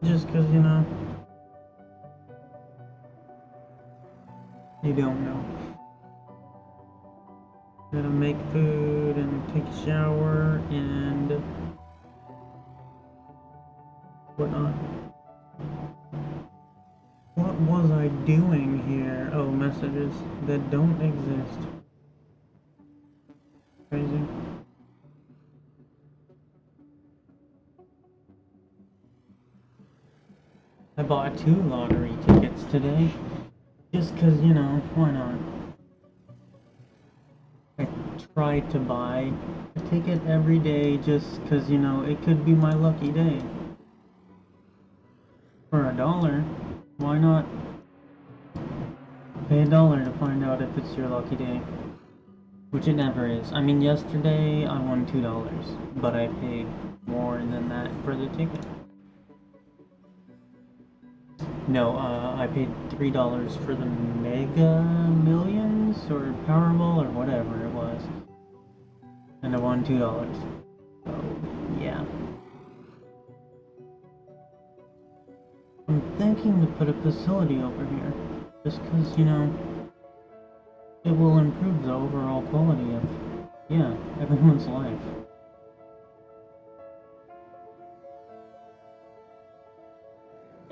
just cause, you know, you don't know. Gotta make food and take a shower and whatnot. What was I doing here? Oh, messages that don't exist. Crazy. I bought 2 lottery tickets today, just cause, you know, why not? I try to buy a ticket every day just cause, you know, it could be my lucky day. For $1, why not pay $1 to find out if it's your lucky day? Which it never is. I mean, yesterday I won $2, but I paid more than that for the ticket. No, I paid $3 for the Mega Millions or Powerball or whatever it was, and I won $2. So yeah, I'm thinking to put a facility over here, just cause, you know, it will improve the overall quality of, yeah, everyone's life.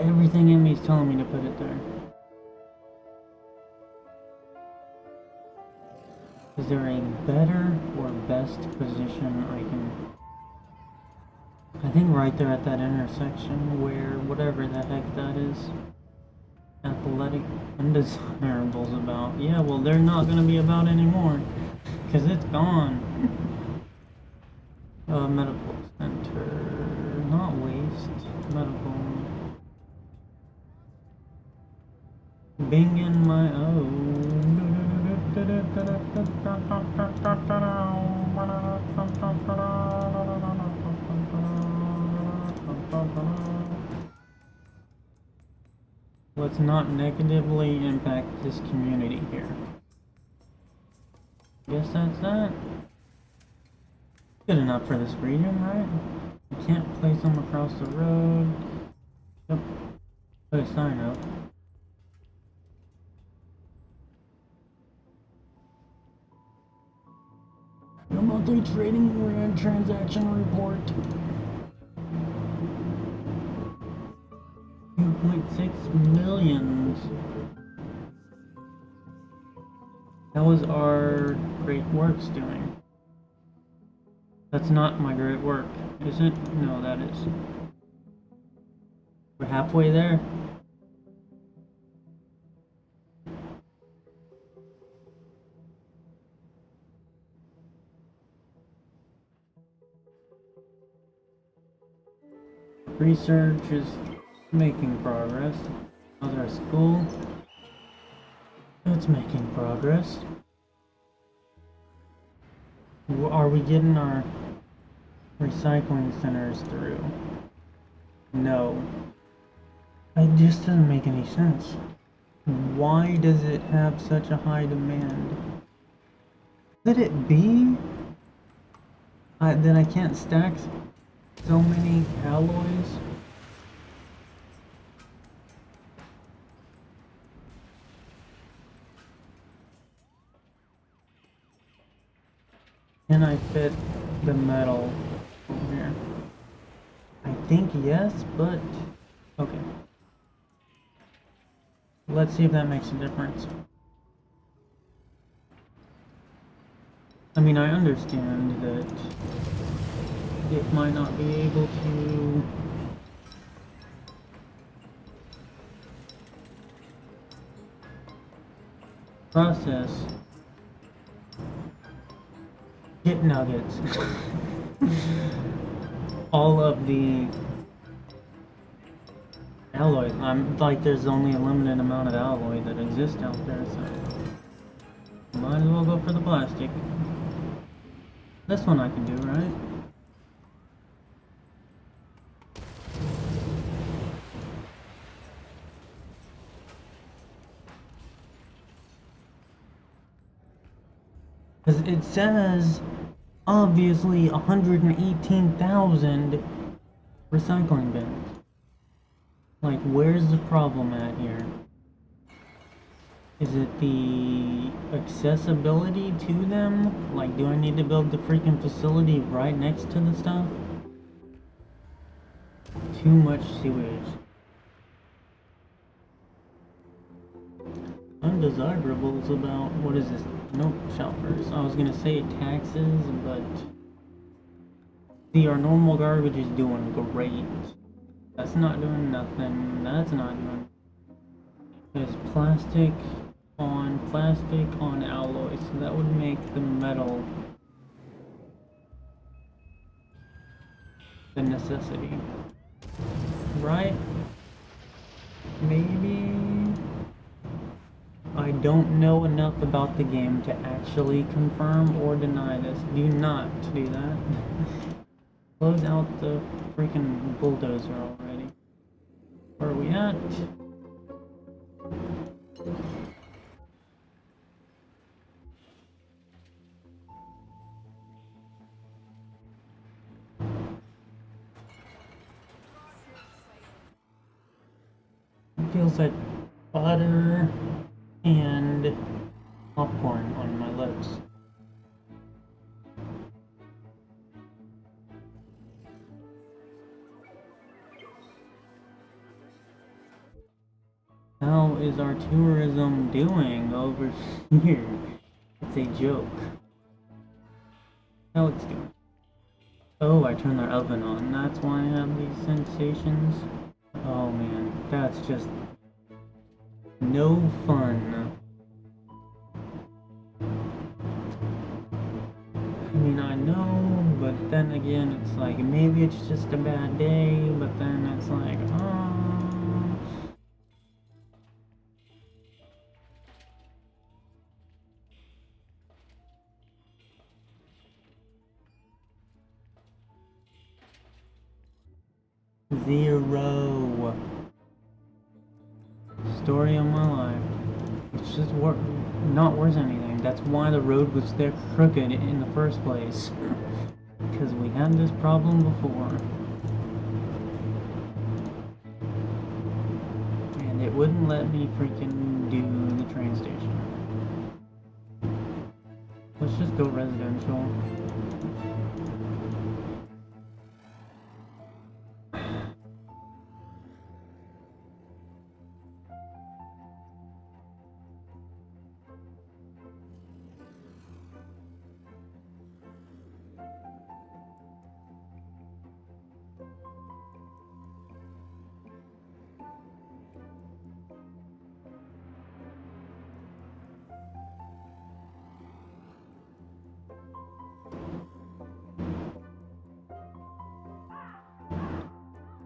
Everything in me is telling me to put it there. Is there a better or best position I can... I think right there at that intersection where whatever the heck that is. Athletic undesirables about. Yeah, well, they're not gonna be about anymore. Cause it's gone. Medical center. Not waste. Medical. Bing in my Let's not negatively impact this community here. Guess that's that. Good enough for this region, right? You can't place them across the road. Yep. Put a sign up. Your monthly trading transaction report. 2.6 million. That was our great works doing. That's not my great work, is it? No, that is. We're halfway there. Research is making progress. How's our school? It's making progress. Are we getting our recycling centers through? No. It just doesn't make any sense. Why does it have such a high demand? Could it be that I can't stack so many alloys? Can I fit the metal over here? I think yes, but okay. Let's see if that makes a difference. I mean, I understand that it might not be able to process get nuggets. All of the alloys. I'm like, there's only a limited amount of alloy that exists out there, so might as well go for the plastic. This one I can do, right? Because it says, obviously, 118,000 recycling bins. Like, where's the problem at here? Is it the accessibility to them? Like, do I need to build the freaking facility right next to the stuff? Too much sewage. Undesirables about, what is this? Nope, shelters. I was gonna say taxes, but see, our normal garbage is doing great. That's not doing nothing. That's not doing. There's plastic on alloy, so that would make the metal the necessity. Right? Maybe? I don't know enough about the game to actually confirm or deny this. Do not do that. Close out the freaking bulldozer already. Where are we at? It feels like butter and popcorn on my lips. How is our tourism doing over here? It's a joke. How it's doing. Oh, I turned their oven on. That's why I have these sensations. Oh man, that's just no fun. I mean, I know, but then again, it's like, maybe it's just a bad day, but then it's like, oh. 0. Story of my life. It's just not worth anything. That's why the road was there crooked in the first place. Because we had this problem before. And it wouldn't let me freaking do the train station. let's just go residential.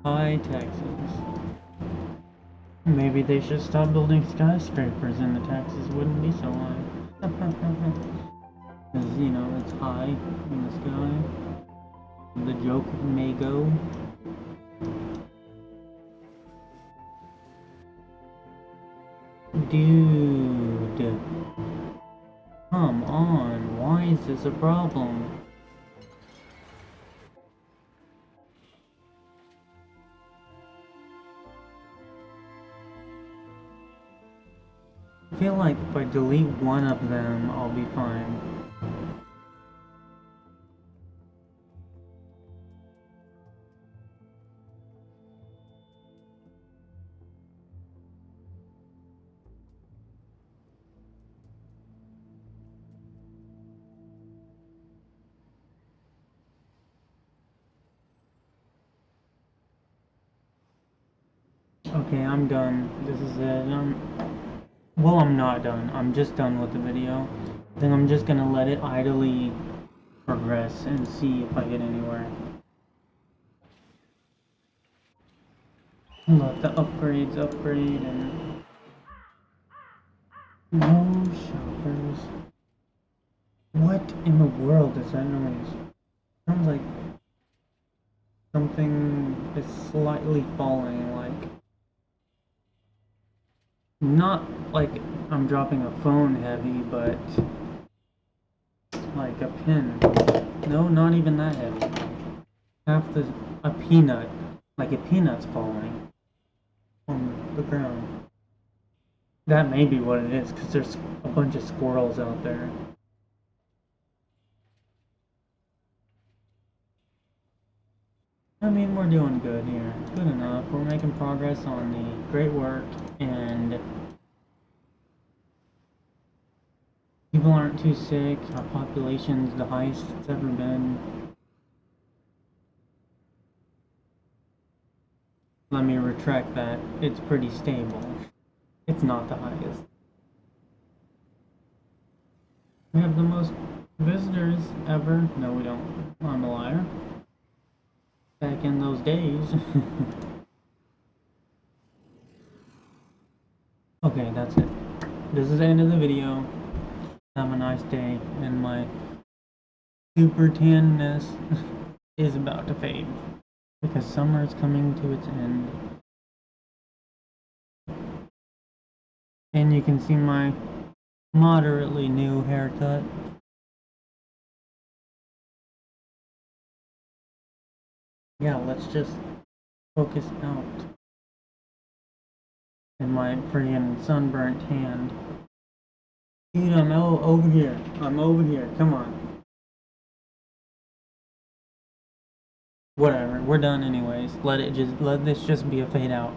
High taxes. Maybe they should stop building skyscrapers and the taxes wouldn't be so high. Because, you know, it's high in the sky. The joke may go. Dude. Come on, why is this a problem? I feel like if I delete one of them, I'll be fine. Okay, I'm done. This is it. Well, I'm not done. I'm just done with the video. I think I'm just gonna let it idly progress and see if I get anywhere. Let the upgrades upgrade and... No shoppers. What in the world is that noise? Sounds like something is slightly falling, like... Not like I'm dropping a phone heavy, but like a pin. No, not even that heavy. A peanut. Like a peanut's falling on the ground. That may be what it is, because there's a bunch of squirrels out there. I mean, we're doing good here. Good enough. We're making progress on the great work, and people aren't too sick. Our population's the highest it's ever been. Let me retract that. It's pretty stable. It's not the highest. We have the most visitors ever. No, we don't. I'm a liar. Back in those days. Okay, that's it. This is the end of the video. Have a nice day, and my super tanness is about to fade because summer is coming to its end. And you can see my moderately new haircut. Yeah, let's just focus out. And my friggin' sunburnt hand. Dude, I'm over here. I'm over here. Come on. Whatever. We're done anyways. Let this just be a fade out.